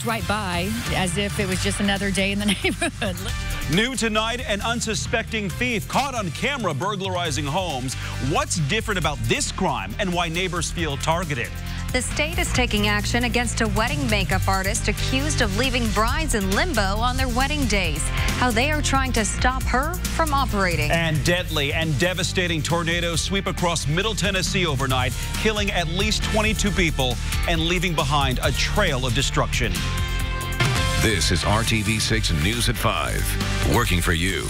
right by as if it was just another day in the neighborhood. New tonight, an unsuspecting thief caught on camera burglarizing homes. What's different about this crime and why neighbors feel targeted? The state is taking action against a wedding makeup artist accused of leaving brides in limbo on their wedding days. How they are trying to stop her from operating. And deadly and devastating tornadoes sweep across Middle Tennessee overnight, killing at least 22 people and leaving behind a trail of destruction. This is RTV6 News at 5, working for you.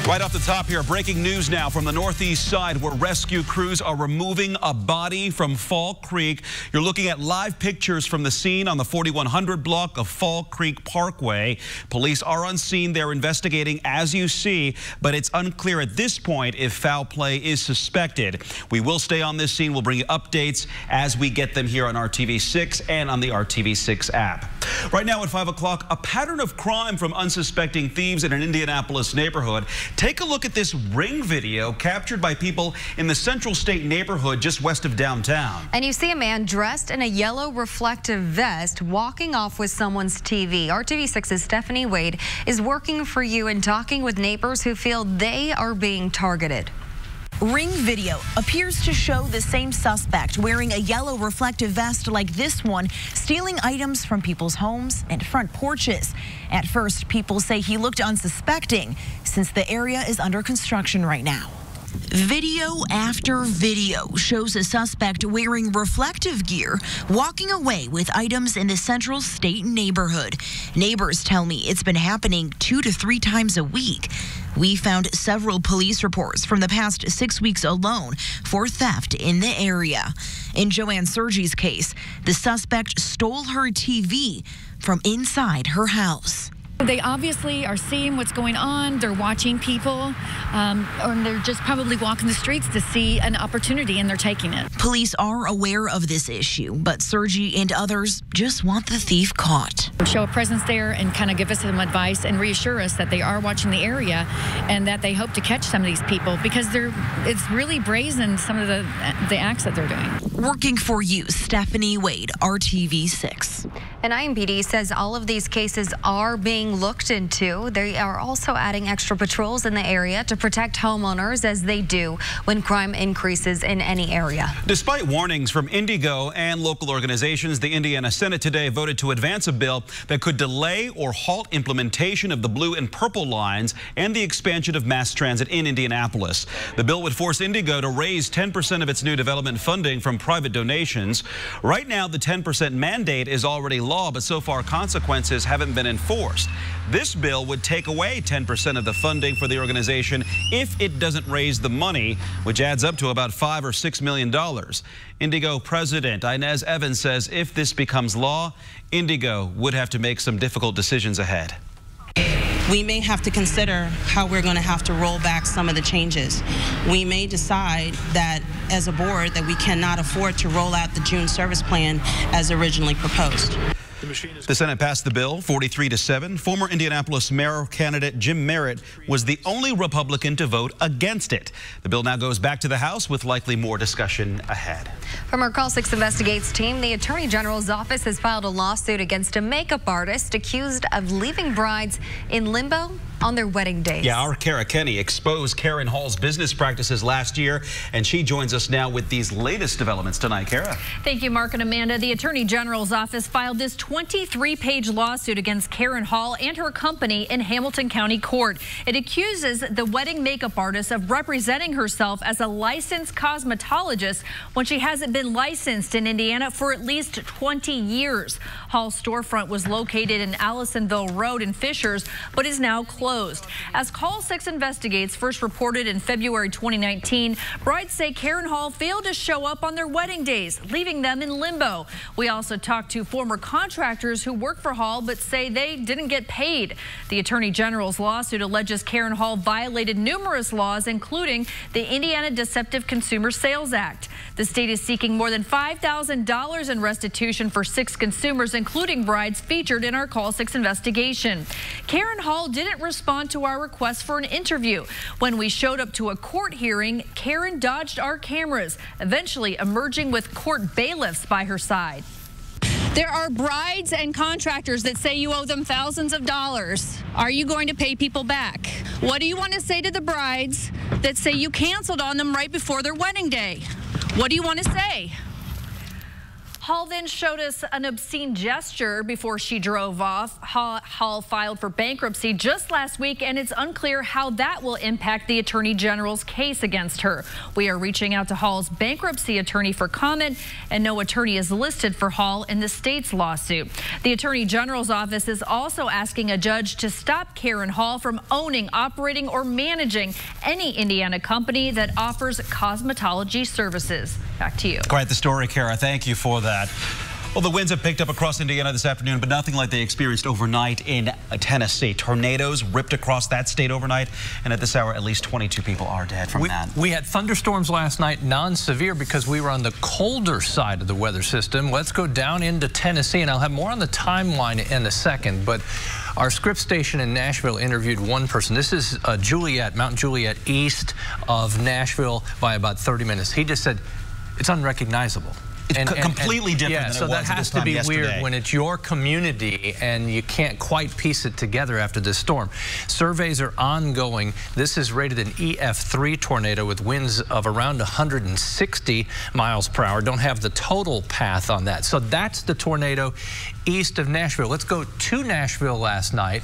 Right off the top here, breaking news now from the northeast side where rescue crews are removing a body from Fall Creek. You're looking at live pictures from the scene on the 4100 block of Fall Creek Parkway. Police are on scene. They're investigating as you see, but it's unclear at this point if foul play is suspected. We will stay on this scene. We'll bring you updates as we get them here on RTV6 and on the RTV6 app. Right now at 5 o'clock, a pattern of crime from unsuspecting thieves in an Indianapolis neighborhood. Take a look at this Ring video captured by people in the Central State neighborhood just west of downtown. And you see a man dressed in a yellow reflective vest walking off with someone's TV. RTV6's Stephanie Wade is working for you and talking with neighbors who feel they are being targeted. Ring video appears to show the same suspect wearing a yellow reflective vest like this one, stealing items from people's homes and front porches. At first, people say he looked unsuspecting since the area is under construction right now. Video after video shows a suspect wearing reflective gear walking away with items in the Central State neighborhood. Neighbors tell me it's been happening 2 to 3 times a week. We found several police reports from the past 6 weeks alone for theft in the area. In Joanne Sergi's case, the suspect stole her TV from inside her house. They obviously are seeing what's going on. They're watching people, or they're just probably walking the streets to see an opportunity, and they're taking it. Police are aware of this issue, but Sergi and others just want the thief caught. Show a presence there and kind of give us some advice and reassure us that they are watching the area and that they hope to catch some of these people because it's really brazen, some of the acts that they're doing. Working for you, Stephanie Wade, RTV6. And IMPD says all of these cases are being looked into. They are also adding extra patrols in the area to protect homeowners as they do when crime increases in any area. Despite warnings from Indigo and local organizations, the Indiana Senate today voted to advance a bill that could delay or halt implementation of the blue and purple lines and the expansion of mass transit in Indianapolis. The bill would force Indigo to raise 10% of its new development funding from private donations. Right now, the 10% mandate is already law, but so far consequences haven't been enforced. This bill would take away 10% of the funding for the organization if it doesn't raise the money, which adds up to about $5 or $6 million. Indigo President Inez Evans says if this becomes law, Indigo would have to make some difficult decisions ahead. We may have to consider how we're going to have to roll back some of the changes. We may decide that as a board that we cannot afford to roll out the June service plan as originally proposed. The Senate passed the bill 43-7. Former Indianapolis mayor candidate Jim Merritt was the only Republican to vote against it. The bill now goes back to the House with likely more discussion ahead. From our Call 6 Investigates team, the Attorney General's office has filed a lawsuit against a makeup artist accused of leaving brides in limbo on their wedding days. Yeah, our Kara Kenny exposed Karen Hall's business practices last year, and she joins us now with these latest developments tonight. Kara. Thank you, Mark and Amanda. The Attorney General's office filed this 23-page lawsuit against Karen Hall and her company in Hamilton County Court. It accuses the wedding makeup artist of representing herself as a licensed cosmetologist when she hasn't been licensed in Indiana for at least 20 years. Hall's storefront was located in Allisonville Road in Fishers, but is now closed. As Call 6 Investigates first reported in February 2019, brides say Karen Hall failed to show up on their wedding days, leaving them in limbo. We also talked to former contractors who work for Hall but say they didn't get paid. The Attorney General's lawsuit alleges Karen Hall violated numerous laws, including the Indiana Deceptive Consumer Sales Act. The state is seeking more than $5,000 in restitution for 6 consumers, including brides featured in our Call 6 investigation. Karen Hall didn't respond to our request for an interview. When we showed up to a court hearing, Karen dodged our cameras, eventually emerging with court bailiffs by her side. There are brides and contractors that say you owe them thousands of dollars. Are you going to pay people back? What do you want to say to the brides that say you canceled on them right before their wedding day? What do you want to say? Hall then showed us an obscene gesture before she drove off. Hall filed for bankruptcy just last week, and it's unclear how that will impact the Attorney General's case against her. We are reaching out to Hall's bankruptcy attorney for comment, and no attorney is listed for Hall in the state's lawsuit. The Attorney General's office is also asking a judge to stop Karen Hall from owning, operating, or managing any Indiana company that offers cosmetology services. Back to you. Quite the story, Kara. Thank you for that. Well, the winds have picked up across Indiana this afternoon, but nothing like they experienced overnight in Tennessee. Tornadoes ripped across that state overnight, and at this hour, at least 22 people are dead from that. We had thunderstorms last night, non-severe, because we were on the colder side of the weather system. Let's go down into Tennessee, and I'll have more on the timeline in a second, but our Scripps station in Nashville interviewed one person. This is Juliet, Mount Juliet, east of Nashville by about 30 minutes. He just said, it's unrecognizable. It's completely different than so it was that has to be yesterday. Weird when it's your community and you can't quite piece it together after this storm. Surveys are ongoing. This is rated an EF3 tornado with winds of around 160 miles per hour. Don't have the total path on that. So that's the tornado east of Nashville. Let's go to Nashville last night.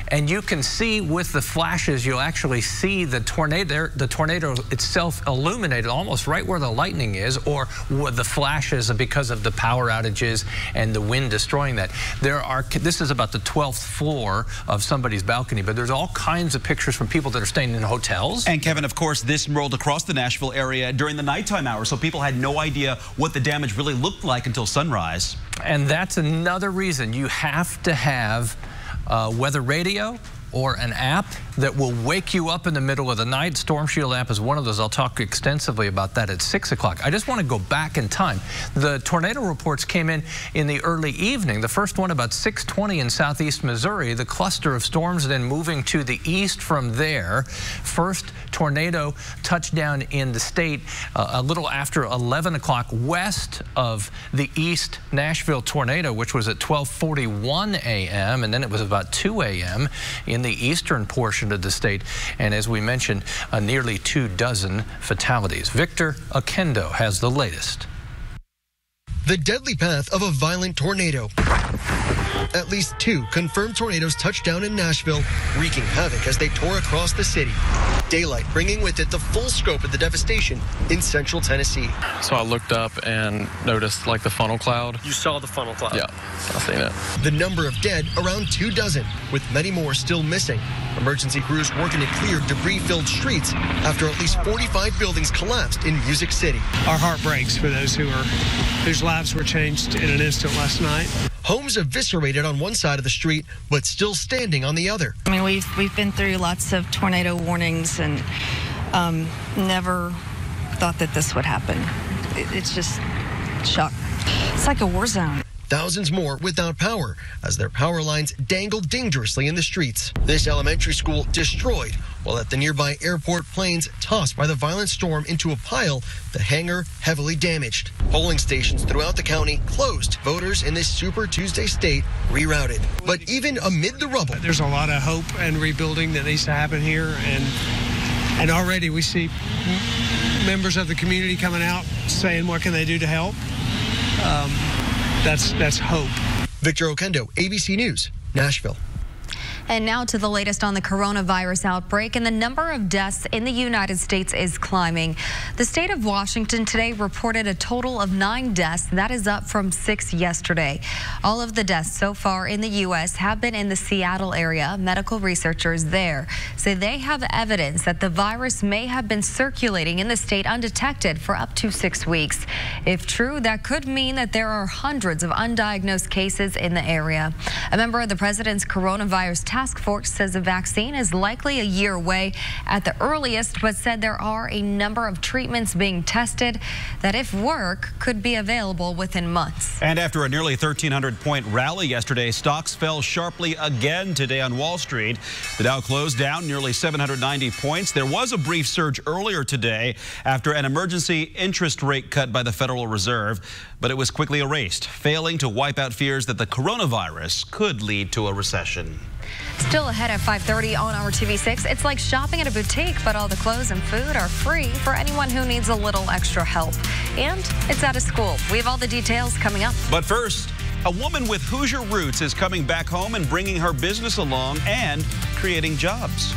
And you can see with the flashes, you'll actually see the tornado itself illuminated almost right where the lightning is, or the flashes because of the power outages and the wind destroying that. This is about the 12th floor of somebody's balcony, but there's all kinds of pictures from people that are staying in hotels. And Kevin, of course, this rolled across the Nashville area during the nighttime hours, so people had no idea what the damage really looked like until sunrise. And that's another reason you have to have weather radio or an app that will wake you up in the middle of the night. Storm Shield app is one of those. I'll talk extensively about that at 6 o'clock. I just want to go back in time. The tornado reports came in the early evening. The first one about 6:20 in southeast Missouri. The cluster of storms then moving to the east from there. First tornado touchdown in the state a little after 11 o'clock west of the East Nashville tornado, which was at 12:41 a.m. and then it was about 2 a.m. in the eastern portion of the state, and as we mentioned, nearly 24 fatalities. Victor Okendo has the latest. The deadly path of a violent tornado. At least 2 confirmed tornadoes touched down in Nashville, wreaking havoc as they tore across the city. Daylight bringing with it the full scope of the devastation in central Tennessee. So I looked up and noticed like the funnel cloud. You saw the funnel cloud? Yeah, I've seen it. The number of dead around 24, with many more still missing. Emergency crews working to clear debris-filled streets after at least 45 buildings collapsed in Music City. Our heart breaks for those whose lives were changed in an instant last night. Homes eviscerated on one side of the street, but still standing on the other. I mean, we've been through lots of tornado warnings and never thought that this would happen. It's just shock. It's like a war zone. Thousands more without power as their power lines dangled dangerously in the streets. This elementary school destroyed, while at the nearby airport, planes tossed by the violent storm into a pile, the hangar heavily damaged. Polling stations throughout the county closed. Voters in this Super Tuesday state rerouted. But even amid the rubble, there's a lot of hope and rebuilding that needs to happen here, and already we see members of the community coming out saying what can they do to help. That's hope. Victor Okendo, ABC News, Nashville. And now to the latest on the coronavirus outbreak, and the number of deaths in the United States is climbing. The state of Washington today reported a total of 9 deaths. That is up from 6 yesterday. All of the deaths so far in the U.S. have been in the Seattle area. Medical researchers there say they have evidence that the virus may have been circulating in the state undetected for up to 6 weeks. If true, that could mean that there are hundreds of undiagnosed cases in the area. A member of the president's coronavirus task task force says a vaccine is likely a year away at the earliest, but said there are a number of treatments being tested that, if work, could be available within months. And after a nearly 1,300-point rally yesterday, stocks fell sharply again today on Wall Street. The Dow closed down nearly 790 points. There was a brief surge earlier today after an emergency interest rate cut by the Federal Reserve, but it was quickly erased, failing to wipe out fears that the coronavirus could lead to a recession. Still ahead at 5:30 on RTV6. It's like shopping at a boutique, but all the clothes and food are free for anyone who needs a little extra help. And it's out of school. We have all the details coming up. But first, a woman with Hoosier roots is coming back home and bringing her business along and creating jobs.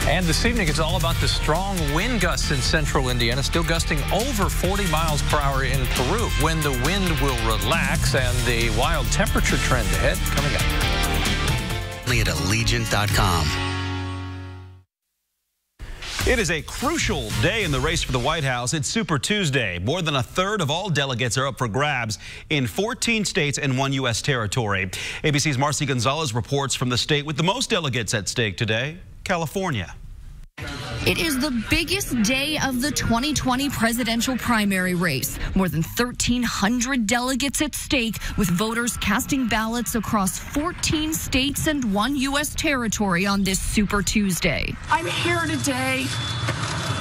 And this evening, it's all about the strong wind gusts in central Indiana, still gusting over 40 miles per hour in Peru. When the wind will relax and the wild temperature trend ahead coming up. At Allegiant.com. It is a crucial day in the race for the White House. It's Super Tuesday. More than a third of all delegates are up for grabs in 14 states and 1 U.S. territory. ABC's Marcy Gonzalez reports from the state with the most delegates at stake today, California. It is the biggest day of the 2020 presidential primary race. More than 1,300 delegates at stake, with voters casting ballots across 14 states and 1 U.S. territory on this Super Tuesday. I'm here today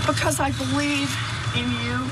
because I believe in you.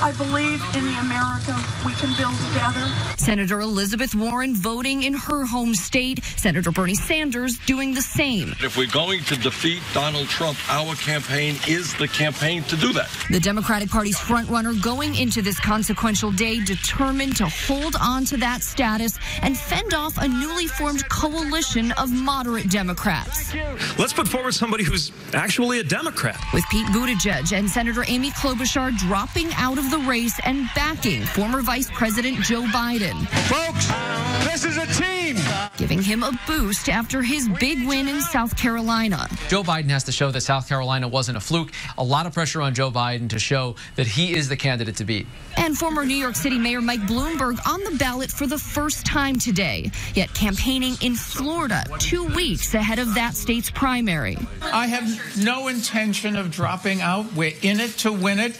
I believe in the America we can build together. Senator Elizabeth Warren voting in her home state. Senator Bernie Sanders doing the same. If we're going to defeat Donald Trump, our campaign is the campaign to do that. The Democratic Party's frontrunner going into this consequential day determined to hold on to that status and fend off a newly formed coalition of moderate Democrats. Let's put forward somebody who's actually a Democrat. With Pete Buttigieg and Senator Amy Klobuchar dropping out of the race and backing former Vice President Joe Biden. Folks, this is a team. Giving him a boost after his big win in South Carolina. Joe Biden has to show that South Carolina wasn't a fluke. A lot of pressure on Joe Biden to show that he is the candidate to beat. And former New York City Mayor Mike Bloomberg on the ballot for the first time today, yet campaigning in Florida 2 weeks ahead of that state's primary. I have no intention of dropping out. We're in it to win it.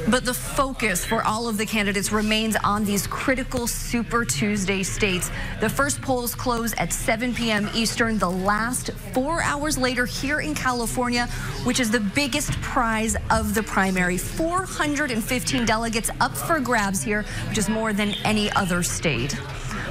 But the focus for all of the candidates remains on these critical Super Tuesday states. The first polls close at 7 p.m. Eastern, the last 4 hours later here in California, which is the biggest prize of the primary. 415 delegates up for grabs here, which is more than any other state.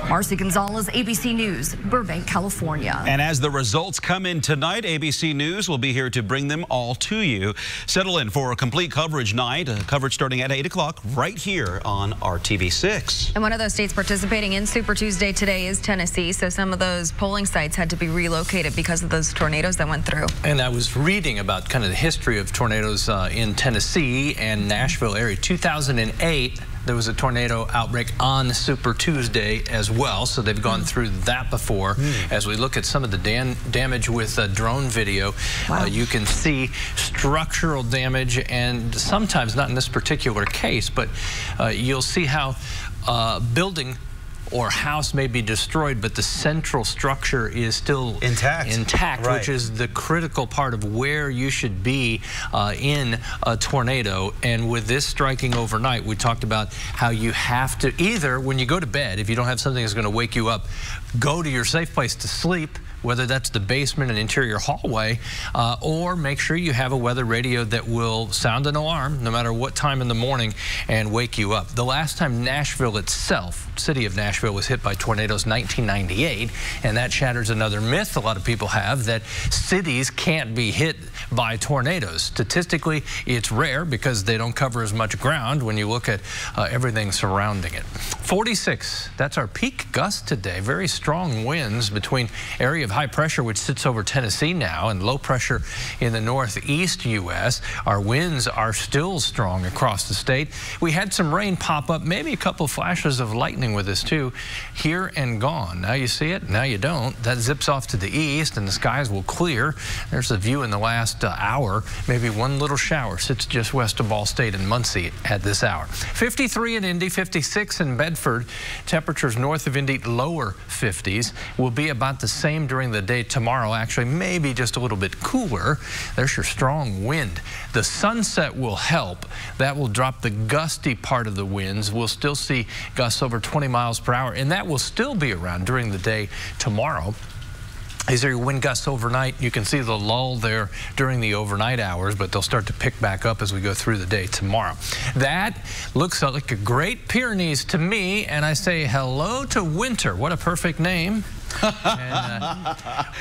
Marcy Gonzalez, ABC News, Burbank, California. And as the results come in tonight, ABC News will be here to bring them all to you. Settle in for a complete coverage night, coverage starting at 8 o'clock right here on RTV6. And one of those states participating in Super Tuesday today is Tennessee, so some of those polling sites had to be relocated because of those tornadoes that went through. And I was reading about kind of the history of tornadoes in Tennessee and Nashville area. 2008. There was a tornado outbreak on Super Tuesday as well, so they've gone through that before. As we look at some of the damage with drone video, you can see structural damage, and sometimes, not in this particular case, but you'll see how building or house may be destroyed, but the central structure is still intact, right, which is the critical part of where you should be in a tornado. And with this striking overnight, we talked about how you have to either, when you go to bed, if you don't have something that's going to wake you up, go to your safe place to sleep, whether that's the basement, an interior hallway, or make sure you have a weather radio that will sound an alarm no matter what time in the morning and wake you up. The last time Nashville itself, city of Nashville, was hit by tornadoes, 1998, and that shatters another myth a lot of people have, that cities can't be hit by tornadoes. Statistically, it's rare because they don't cover as much ground when you look at everything surrounding it. 46, that's our peak gust today. Very strong winds between area of high pressure which sits over Tennessee now and low pressure in the northeast U.S. Our winds are still strong across the state. We had some rain pop up, maybe a couple flashes of lightning with us too, here and gone. Now you see it, now you don't. That zips off to the east and the skies will clear. There's a view in the last hour. Maybe one little shower sits just west of Ball State and Muncie at this hour. 53 in Indy, 56 in Bedford. Temperatures north of Indy, lower 50s. Will be about the same during the day tomorrow. Actually, maybe just a little bit cooler. There's your strong wind. The sunset will help. That will drop the gusty part of the winds. We'll still see gusts over 20 miles per hour, and that will still be around during the day tomorrow. These are your wind gusts overnight. You can see the lull there during the overnight hours, but they'll start to pick back up as we go through the day tomorrow. That looks like a Great Pyrenees to me, and I say hello to winter. What a perfect name. And,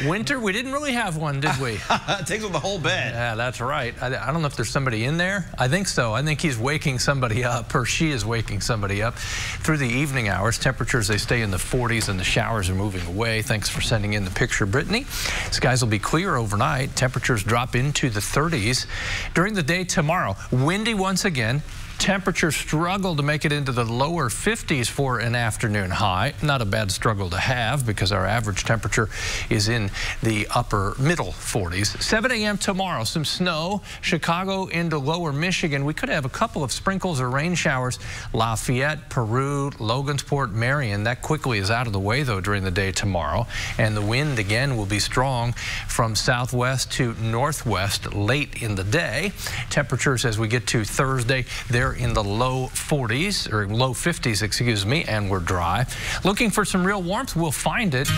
winter, we didn't really have one, did we? It takes up the whole bed. Yeah, that's right. I don't know if there's somebody in there. I think so. I think he's waking somebody up, or she is waking somebody up. Through the evening hours, temperatures, they stay in the 40s and the showers are moving away. Thanks for sending in the picture, Brittany. Skies will be clear overnight. Temperatures drop into the 30s. During the day tomorrow, windy once again. Temperatures struggle to make it into the lower 50s for an afternoon high. Not a bad struggle to have because our average temperature is in the upper middle 40s. 7 a.m. tomorrow, some snow. Chicago into lower Michigan. We could have a couple of sprinkles or rain showers. Lafayette, Peru, Logansport, Marion. That quickly is out of the way, though, during the day tomorrow. And the wind, again, will be strong from southwest to northwest late in the day. Temperatures as we get to Thursday, they're in the low 40s, or low 50s, excuse me, and we're dry. Looking for some real warmth, we'll find it.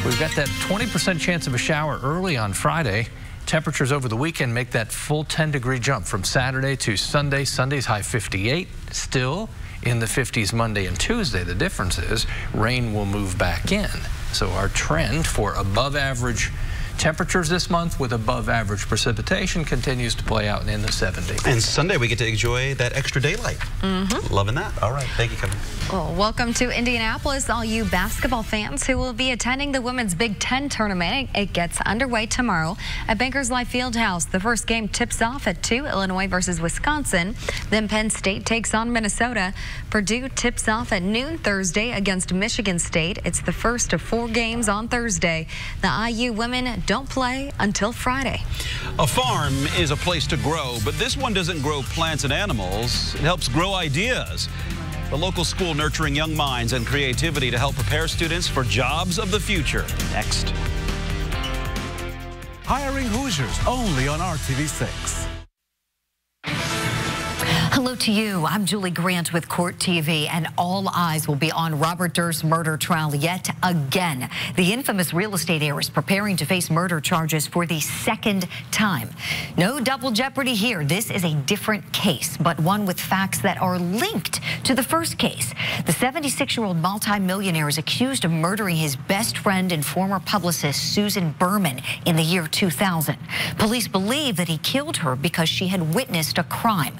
We've got that 20% chance of a shower early on Friday. Temperatures over the weekend make that full 10-degree jump from Saturday to Sunday. Sunday's high 58, still in the 50s Monday and Tuesday. The difference is rain will move back in. So our trend for above average temperatures this month with above average precipitation continues to play out in the 70s. And Sunday we get to enjoy that extra daylight. Loving that. All right. Thank you, Kevin. Well, welcome to Indianapolis, all you basketball fans who will be attending the Women's Big Ten tournament. It gets underway tomorrow at Bankers Life Fieldhouse. The first game tips off at 2, Illinois versus Wisconsin. Then Penn State takes on Minnesota. Purdue tips off at noon Thursday against Michigan State. It's the first of 4 games on Thursday. The IU women don't play until Friday. A farm is a place to grow, but this one doesn't grow plants and animals. It helps grow ideas. The local school nurturing young minds and creativity to help prepare students for jobs of the future. Next. Hiring Hoosiers only on RTV6. Hello to you. I'm Julie Grant with Court TV, and all eyes will be on Robert Durst's murder trial yet again. The infamous real estate heir is preparing to face murder charges for the second time. No double jeopardy here. This is a different case, but one with facts that are linked to the first case. The 76-year-old multimillionaire is accused of murdering his best friend and former publicist Susan Berman in the year 2000. Police believe that he killed her because she had witnessed a crime.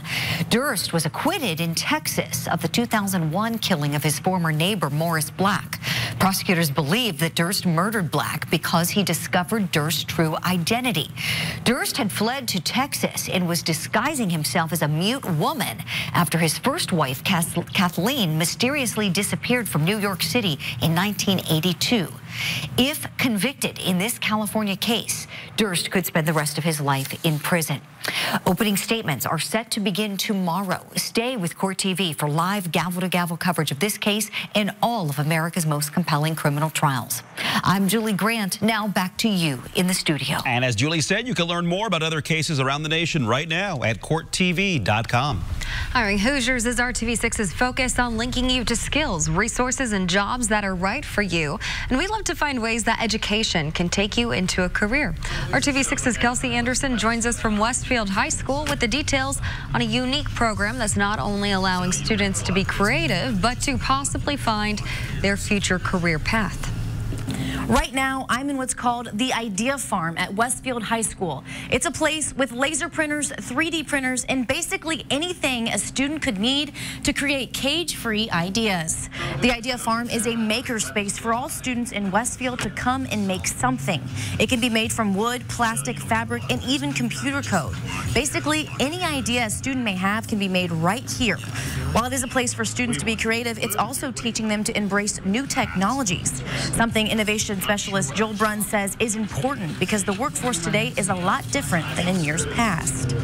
Durst was acquitted in Texas of the 2001 killing of his former neighbor, Morris Black. Prosecutors believe that Durst murdered Black because he discovered Durst's true identity. Durst had fled to Texas and was disguising himself as a mute woman after his first wife, Kathleen, mysteriously disappeared from New York City in 1982. If convicted in this California case, Durst could spend the rest of his life in prison. Opening statements are set to begin tomorrow. Stay with Court TV for live gavel-to-gavel coverage of this case and all of America's most compelling criminal trials. I'm Julie Grant. Now back to you in the studio. And as Julie said, you can learn more about other cases around the nation right now at courttv.com. Hiring Hoosiers is RTV6's focus on linking you to skills, resources, and jobs that are right for you. And we love to find ways that education can take you into a career. RTV6's Kelsey Anderson joins us from Westfield High School with the details on a unique program that's not only allowing students to be creative, but to possibly find their future career path. Right now, I'm in what's called the Idea Farm at Westfield High School. It's a place with laser printers, 3D printers, and basically anything a student could need to create cage-free ideas. The Idea Farm is a makerspace for all students in Westfield to come and make something. It can be made from wood, plastic, fabric, and even computer code. Basically, any idea a student may have can be made right here. While it is a place for students to be creative, it's also teaching them to embrace new technologies, something innovation specialist Joel Brunn says is important because the workforce today is a lot different than in years past.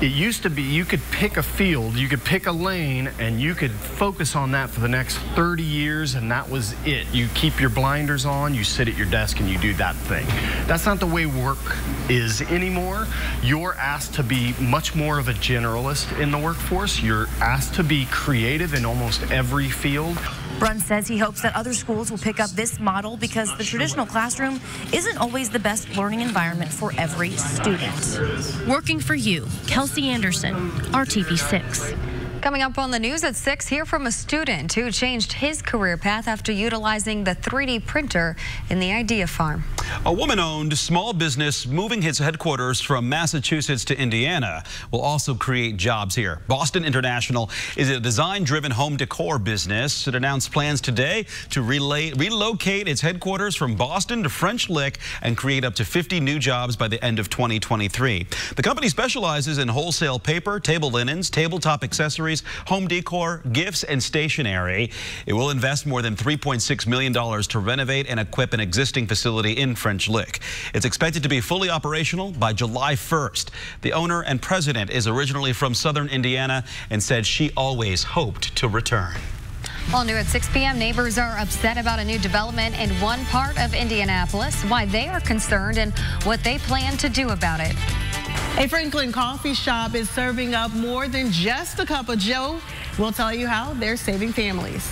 It used to be you could pick a field, you could pick a lane, and you could focus on that for the next 30 years, and that was it. You keep your blinders on, you sit at your desk, and you do that thing. That's not the way work is anymore. You're asked to be much more of a generalist in the workforce. You're asked to be creative in almost every field. Brunn says he hopes that other schools will pick up this model because the traditional classroom isn't always the best learning environment for every student. Working for you, Kelsey Anderson, RTV6. Coming up on the news at 6, hear from a student who changed his career path after utilizing the 3D printer in the Idea Farm. A woman-owned small business moving its headquarters from Massachusetts to Indiana will also create jobs here. Boston International is a design-driven home decor business. It announced plans today to relocate its headquarters from Boston to French Lick and create up to 50 new jobs by the end of 2023. The company specializes in wholesale paper, table linens, tabletop accessories, home decor, gifts, and stationery. It will invest more than $3.6 million to renovate and equip an existing facility in French Lick. It's expected to be fully operational by July 1st. The owner and president is originally from southern Indiana and said she always hoped to return. All new at 6 p.m., neighbors are upset about a new development in one part of Indianapolis, why they are concerned and what they plan to do about it. A Franklin coffee shop is serving up more than just a cup of joe. We'll tell you how they're saving families.